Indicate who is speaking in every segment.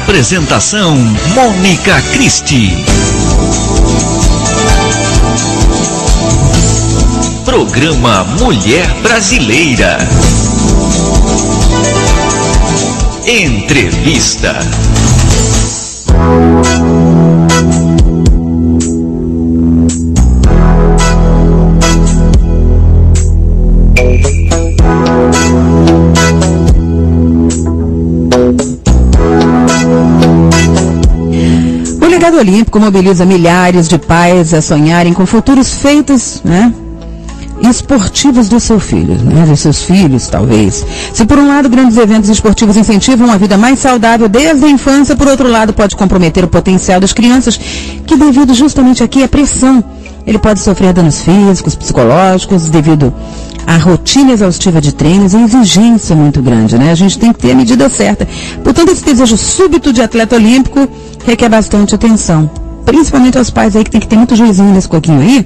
Speaker 1: Apresentação Mônica Cristi. Programa Mulher Brasileira. Entrevista.
Speaker 2: O legado olímpico mobiliza milhares de pais a sonharem com futuros feitos, esportivos do seu filho, dos seus filhos, talvez. Se por um lado grandes eventos esportivos incentivam uma vida mais saudável desde a infância, por outro lado pode comprometer o potencial das crianças, que devido justamente aqui à pressão, ele pode sofrer danos físicos, psicológicos, devido à rotina exaustiva de treinos e exigência muito grande, A gente tem que ter a medida certa. Portanto, esse desejo súbito de atleta olímpico requer bastante atenção, principalmente aos pais aí que tem que ter muito juizinho nesse coquinho aí.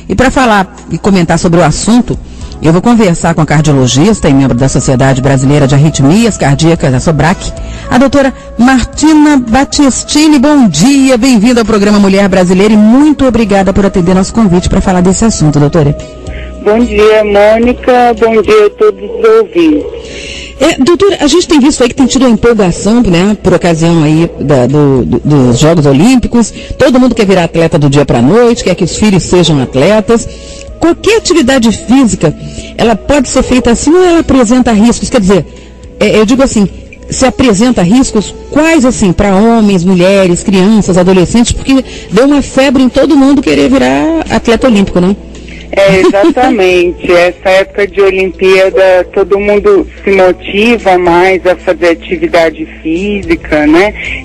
Speaker 2: E para falar e comentar sobre o assunto, eu vou conversar com a cardiologista e membro da Sociedade Brasileira de Arritmias Cardíacas, a SOBRAC, a doutora Martina Battistini. Bom dia, bem-vinda ao programa Mulher Brasileira e muito obrigada por atender nosso convite para falar desse assunto, doutora.
Speaker 3: Bom dia, Mônica, bom dia a todos os ouvintes.
Speaker 2: Doutora, a gente tem visto aí que tem tido uma empolgação, por ocasião aí dos Jogos Olímpicos. Todo mundo quer virar atleta do dia para a noite, quer que os filhos sejam atletas. Qualquer atividade física, ela pode ser feita assim ou ela apresenta riscos? Quer dizer, eu digo assim, se apresenta riscos, quais assim, para homens, mulheres, crianças, adolescentes, porque deu uma febre em todo mundo querer virar atleta olímpico, não?
Speaker 3: Exatamente. Essa época de Olimpíada, todo mundo se motiva mais a fazer atividade física,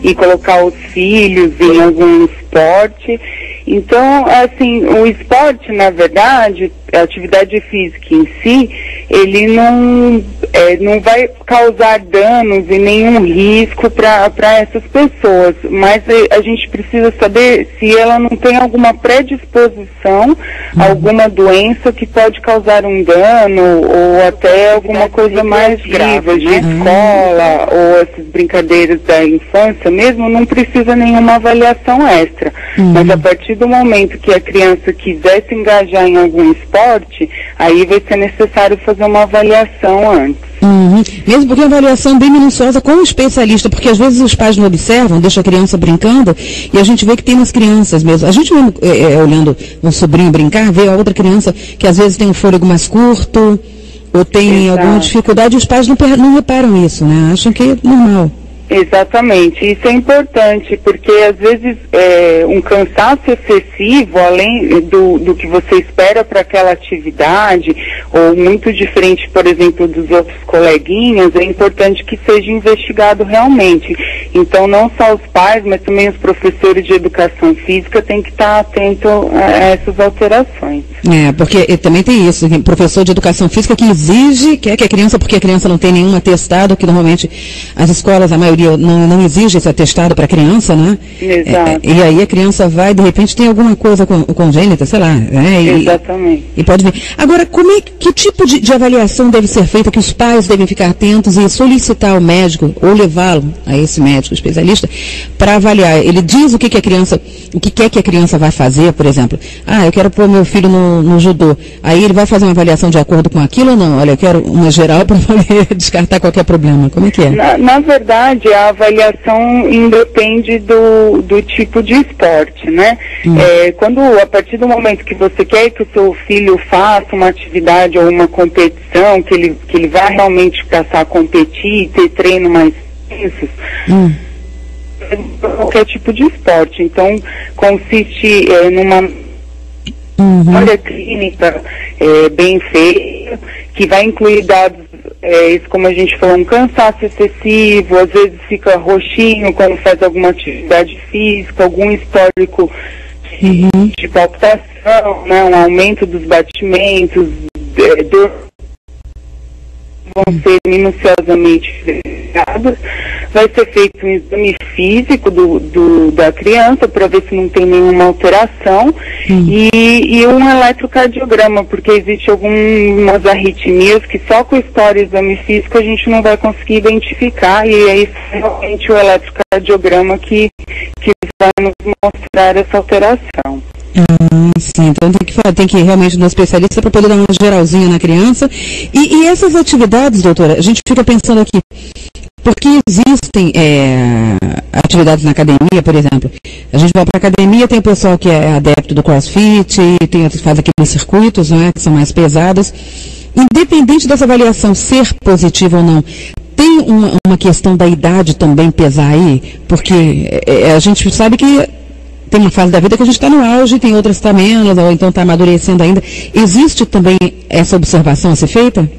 Speaker 3: E colocar os filhos em algum esporte. Então, assim, o esporte, na verdade, a atividade física em si, ele não vai causar danos e nenhum risco para essas pessoas, mas a gente precisa saber se ela não tem alguma predisposição, alguma doença que pode causar um dano ou até alguma coisa mais grave, de escola ou essas brincadeiras da infância mesmo, não precisa nenhuma avaliação extra. Mas a partir do momento que a criança quiser se engajar em algum esporte, aí vai ser necessário fazer uma avaliação antes.
Speaker 2: Mesmo porque é uma avaliação bem minuciosa com um especialista, porque às vezes os pais não observam, deixam a criança brincando, e a gente vê que tem nas crianças mesmo. A gente mesmo, olhando um sobrinho brincar, vê a outra criança que às vezes tem um fôlego mais curto, ou tem alguma dificuldade, e os pais não reparam isso, Acham que é normal.
Speaker 3: Exatamente, isso é importante, porque às vezes um cansaço excessivo, além do que você espera para aquela atividade, ou muito diferente, por exemplo, dos outros coleguinhas, é importante que seja investigado realmente. Então, não só os pais, mas também os professores de educação física têm que estar atentos a essas alterações.
Speaker 2: Porque também tem isso, professor de educação física que exige, quer que a criança, porque a criança não tem nenhum atestado, que normalmente as escolas, a maioria não exige esse atestado para a criança,
Speaker 3: Exato.
Speaker 2: E aí a criança vai, de repente tem alguma coisa congênita, sei lá.
Speaker 3: Exatamente.
Speaker 2: E pode vir. Agora, que tipo de avaliação deve ser feita, que os pais devem ficar atentos e solicitar ao médico, ou levá-lo a esse médico especialista, para avaliar? Ele diz o que quer que a criança vai fazer, por exemplo. Eu quero pôr meu filho no judô. Aí ele vai fazer uma avaliação de acordo com aquilo ou não? Olha, eu quero uma geral para poder descartar qualquer problema. Como é que é?
Speaker 3: Na verdade, a avaliação independe do tipo de esporte, a partir do momento que você quer que o seu filho faça uma atividade ou uma competição, que ele vai realmente passar a competir, ter treino mais intensos, qualquer tipo de esporte. Então, consiste numa área clínica bem feita, que vai incluir dados, isso como a gente falou, um cansaço excessivo, às vezes fica roxinho quando faz alguma atividade física, algum histórico de palpitação, um aumento dos batimentos, vão ser minuciosamente verificados, vai ser feito um exame físico da criança para ver se não tem nenhuma alteração e um eletrocardiograma, porque existe algumas arritmias que só com história e exame físico a gente não vai conseguir identificar, e é realmente o eletrocardiograma que vai nos mostrar essa alteração.
Speaker 2: Sim, então tem que realmente ir no especialista para poder dar uma geralzinha na criança. E essas atividades, doutora, a gente fica pensando aqui, porque existem atividades na academia, por exemplo. A gente vai para a academia, tem o pessoal que é adepto do CrossFit, tem outros que fazem aqueles circuitos, não é, que são mais pesados. Independente dessa avaliação ser positiva ou não, tem uma questão da idade também pesar aí? Porque a gente sabe que tem uma fase da vida que a gente está no auge, tem outras que está menos, ou então está amadurecendo ainda. Existe também essa observação a ser feita?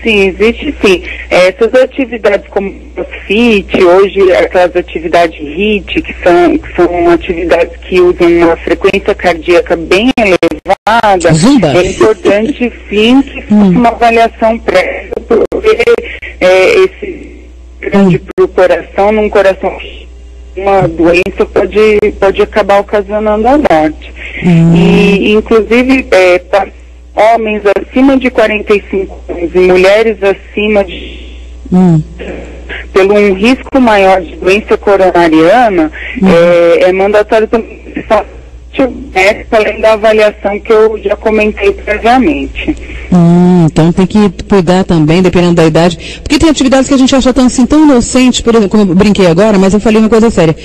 Speaker 3: Sim, existe sim. Essas atividades como CrossFit, hoje aquelas atividades HIIT, que são atividades que usam uma frequência cardíaca bem elevada,
Speaker 2: Zumba.
Speaker 3: É importante sim que faça uma avaliação prévia, porque esse grande pro coração, num coração, uma doença pode acabar ocasionando a morte. E inclusive para homens acima de 45 anos e mulheres acima de pelo um risco maior de doença coronariana, é mandatório também além da avaliação que eu já comentei previamente.
Speaker 2: Então tem que cuidar também, dependendo da idade, porque tem atividades que a gente acha tão inocente, por exemplo, como eu brinquei agora, mas eu falei uma coisa séria.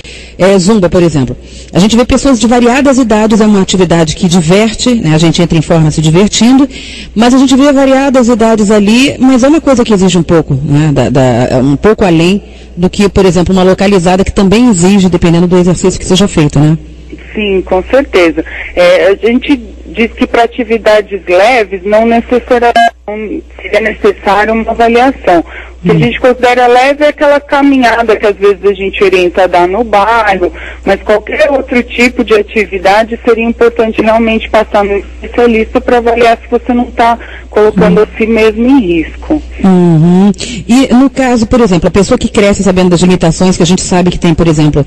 Speaker 2: Zumba, por exemplo. A gente vê pessoas de variadas idades, é uma atividade que diverte, né? A gente entra em forma se divertindo, mas a gente vê variadas idades ali, mas é uma coisa que exige um pouco, né? Um pouco além do que, por exemplo, uma localizada que também exige, dependendo do exercício que seja feito, né?
Speaker 3: Sim, com certeza. A gente diz que para atividades leves não seria necessário uma avaliação. O que a gente considera leve é aquela caminhada que às vezes a gente orienta a dar no bairro, mas qualquer outro tipo de atividade seria importante realmente passar no especialista para avaliar se você não está colocando a si mesmo em risco.
Speaker 2: E no caso, por exemplo, a pessoa que cresce sabendo das limitações, que a gente sabe que tem, por exemplo,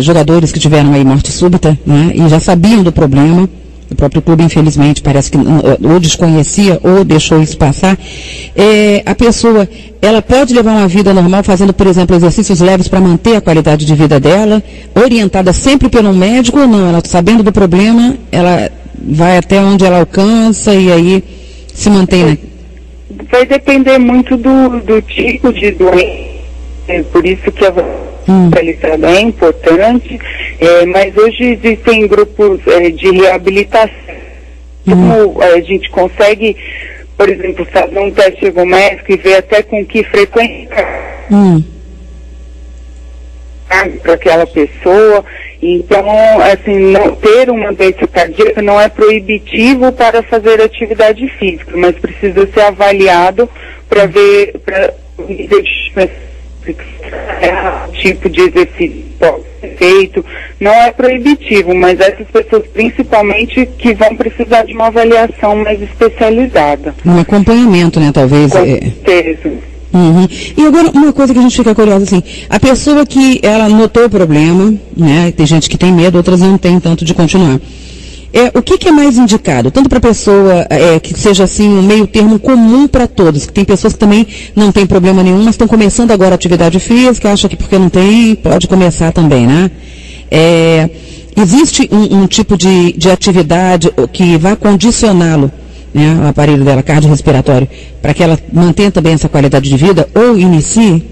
Speaker 2: jogadores que tiveram aí morte súbita, né, e já sabiam do problema. O próprio clube, infelizmente, parece que ou desconhecia ou deixou isso passar. A pessoa, ela pode levar uma vida normal fazendo, por exemplo, exercícios leves para manter a qualidade de vida dela, orientada sempre pelo médico ou não? Ela, sabendo do problema, ela vai até onde ela alcança e aí se mantém, né?
Speaker 3: Vai depender muito do tipo de doença. Por isso que a especializada é importante, mas hoje existem grupos de reabilitação. Como a gente consegue, por exemplo, fazer um teste ergométrico e ver até com que frequência para aquela pessoa. Então, assim, ter uma doença cardíaca não é proibitivo para fazer atividade física, mas precisa ser avaliado para ver tipo de exercício feito, não é proibitivo, mas essas pessoas principalmente que vão precisar de uma avaliação mais especializada.
Speaker 2: Um acompanhamento, né, talvez.
Speaker 3: Com certeza.
Speaker 2: E agora, uma coisa que a gente fica curiosa, assim, a pessoa que ela notou o problema, né, tem gente que tem medo, outras não tem tanto de continuar. O que é mais indicado? Tanto para a pessoa que seja assim um meio termo comum para todos, que tem pessoas que também não tem problema nenhum, mas estão começando agora a atividade física, acha que porque não tem, pode começar também, né? Existe um tipo de atividade que vai condicioná-lo, né, o aparelho dela cardiorrespiratório, para que ela mantenha também essa qualidade de vida ou inicie?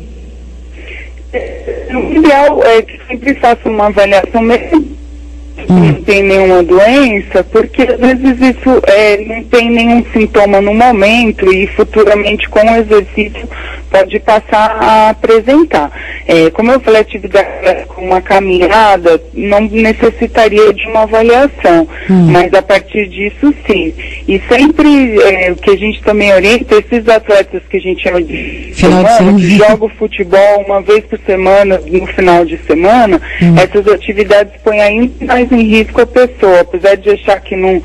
Speaker 3: O ideal é que sempre faça uma avaliação mesmo. Não tem nenhuma doença, porque às vezes isso não tem nenhum sintoma no momento e futuramente com o exercício pode passar a apresentar. Como eu falei, atividade com uma caminhada não necessitaria de uma avaliação, mas a partir disso sim. E sempre o que a gente também orienta, esses atletas que a gente chama de semana, que jogam futebol uma vez por semana, no final de semana, essas atividades põem ainda mais em risco a pessoa, apesar de achar que não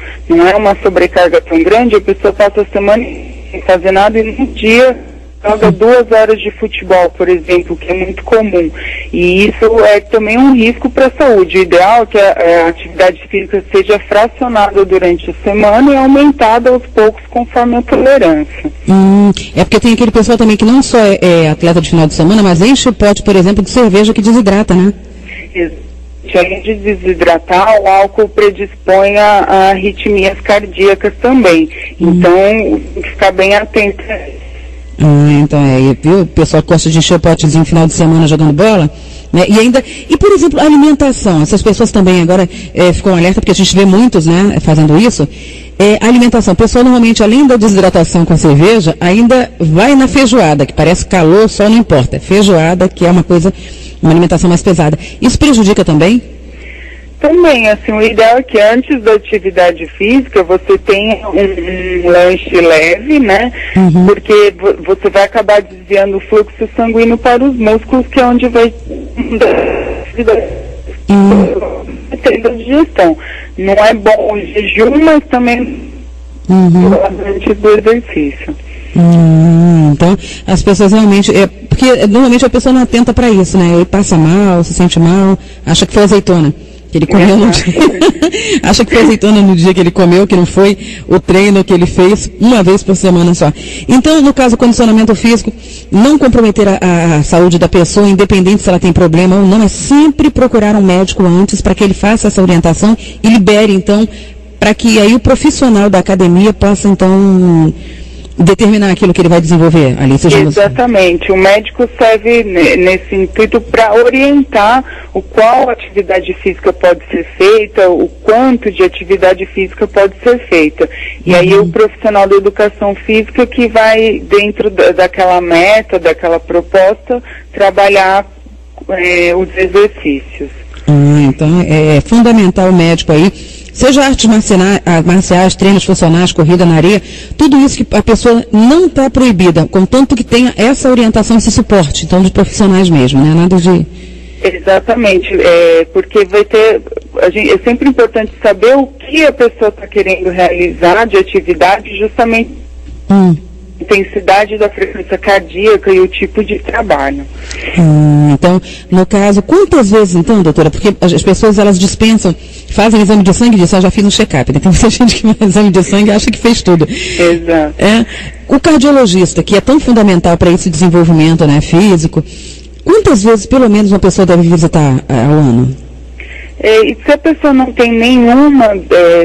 Speaker 3: é uma sobrecarga tão grande, a pessoa passa a semana sem fazer nada e num dia joga 2 horas de futebol, por exemplo, que é muito comum. E isso é também um risco para a saúde. O ideal é que a atividade física seja fracionada durante a semana e aumentada aos poucos conforme a tolerância.
Speaker 2: É porque tem aquele pessoal também que não só é atleta de final de semana, mas enche o pote, por exemplo, de cerveja que desidrata, né?
Speaker 3: Além de desidratar, o álcool predispõe a arritmias cardíacas também. Então, tem que ficar bem atento.
Speaker 2: Então viu? O pessoal que gosta de encher o potezinho no final de semana jogando bola, né? E por exemplo, a alimentação, essas pessoas também agora ficam alerta, porque a gente vê muitos, né, fazendo isso. A alimentação, o pessoal normalmente, além da desidratação com a cerveja, ainda vai na feijoada, que parece calor, só não importa. Feijoada, que é uma alimentação mais pesada. Isso prejudica também?
Speaker 3: Também, assim, o ideal é que antes da atividade física você tenha um lanche leve, né? Porque você vai acabar desviando o fluxo sanguíneo para os músculos, que é onde vai ter a digestão. Não é bom o jejum, mas também antes do exercício.
Speaker 2: Então, as pessoas realmente, porque normalmente a pessoa não atenta para isso, né? Ele passa mal, se sente mal, acha que foi azeitona. Que ele comeu no dia. Acha que foi azeitona no dia que ele comeu, que não foi o treino que ele fez uma vez por semana só. Então, no caso do condicionamento físico, não comprometer a saúde da pessoa, independente se ela tem problema ou não, é sempre procurar um médico antes para que ele faça essa orientação e libere, então, para que aí o profissional da academia possa, então, determinar aquilo que ele vai desenvolver ali.
Speaker 3: Exatamente. O médico serve nesse intuito para orientar o qual atividade física pode ser feita, o quanto de atividade física pode ser feita. E aí o profissional da educação física que vai, dentro daquela meta, daquela proposta, trabalhar os exercícios.
Speaker 2: Então é fundamental o médico aí, seja artes marciais, treinos funcionais, corrida na areia, tudo isso que a pessoa não está proibida, contanto que tenha essa orientação, esse suporte, então, dos profissionais mesmo, né? Nada de...
Speaker 3: Exatamente, porque é sempre importante saber o que a pessoa está querendo realizar de atividade, justamente a intensidade da frequência cardíaca e o tipo de trabalho.
Speaker 2: Então, no caso, quantas vezes então, doutora, porque as pessoas elas dispensam, fazem exame de sangue e dizem, já fiz um check-up, né? Tem muita gente que faz exame de sangue e acha que fez tudo.
Speaker 3: Exato.
Speaker 2: O cardiologista, que é tão fundamental para esse desenvolvimento, né, físico, quantas vezes pelo menos uma pessoa deve visitar ao ano?
Speaker 3: E se a pessoa não tem nenhuma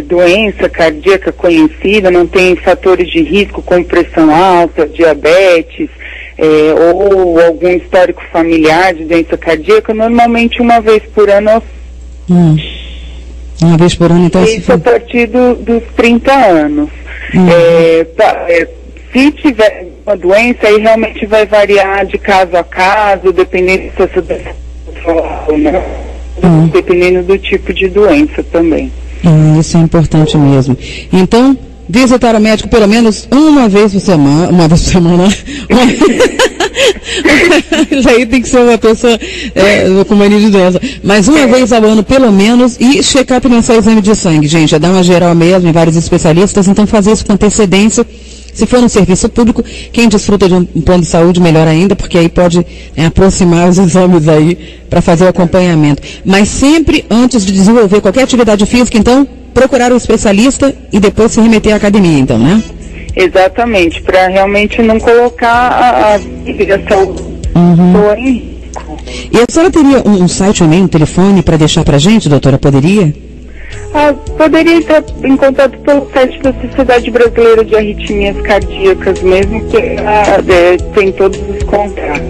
Speaker 3: doença cardíaca conhecida, não tem fatores de risco como pressão alta, diabetes, ou algum histórico familiar de doença cardíaca, normalmente uma vez por ano.
Speaker 2: Uma vez por ano, então...
Speaker 3: Isso a partir dos 30 anos. Se tiver uma doença, aí realmente vai variar de caso a caso, dependendo se essa doença ou não. Dependendo do tipo de doença também.
Speaker 2: Isso é importante mesmo. Então, visitar o médico pelo menos uma vez por semana. Isso aí tem que ser uma pessoa com mania de doença. Mas uma vez ao ano pelo menos, e check-up mensal, exame de sangue. Gente, dar uma geral mesmo em vários especialistas, então fazer isso com antecedência. Se for no serviço público, quem desfruta de um plano de saúde, melhor ainda, porque aí pode aproximar os exames aí para fazer o acompanhamento. Mas sempre antes de desenvolver qualquer atividade física, então, procurar um especialista e depois se remeter à academia, então, né?
Speaker 3: Exatamente, para realmente não colocar a saúde em risco.
Speaker 2: E a senhora teria um site, um e-mail, um telefone para deixar para a gente, doutora? Poderia?
Speaker 3: Poderia estar em contato pelo site da Sociedade Brasileira de Arritmias Cardíacas mesmo, que tem todos os contatos.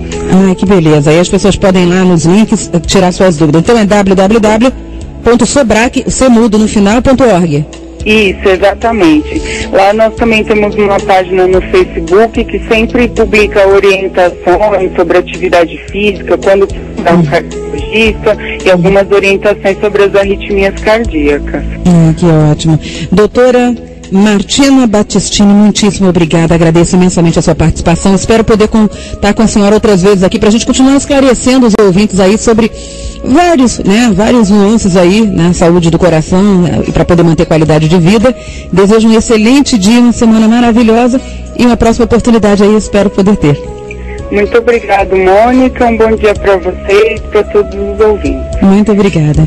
Speaker 2: Que beleza. Aí as pessoas podem ir lá nos links tirar suas dúvidas. Então é www.sobrac.org.
Speaker 3: Isso, exatamente. Lá nós também temos uma página no Facebook que sempre publica orientações sobre atividade física, quando precisar um cardiologista e algumas orientações sobre as arritmias cardíacas.
Speaker 2: Que ótimo. Doutora Martina Battistini, muitíssimo obrigada, agradeço imensamente a sua participação, espero poder contar com a senhora outras vezes aqui para a gente continuar esclarecendo os ouvintes aí sobre vários nuances aí na saúde do coração, e para poder manter qualidade de vida. Desejo um excelente dia, uma semana maravilhosa e uma próxima oportunidade aí espero poder ter.
Speaker 3: Muito obrigado, Mônica. Um bom dia para vocês e para todos os ouvintes.
Speaker 2: Muito obrigada.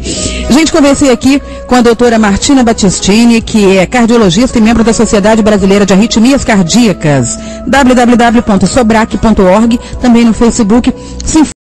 Speaker 2: Gente, conversei aqui com a doutora Martina Battistini, que é cardiologista e membro da Sociedade Brasileira de Arritmias Cardíacas, www.sobrac.org, também no Facebook. Se informe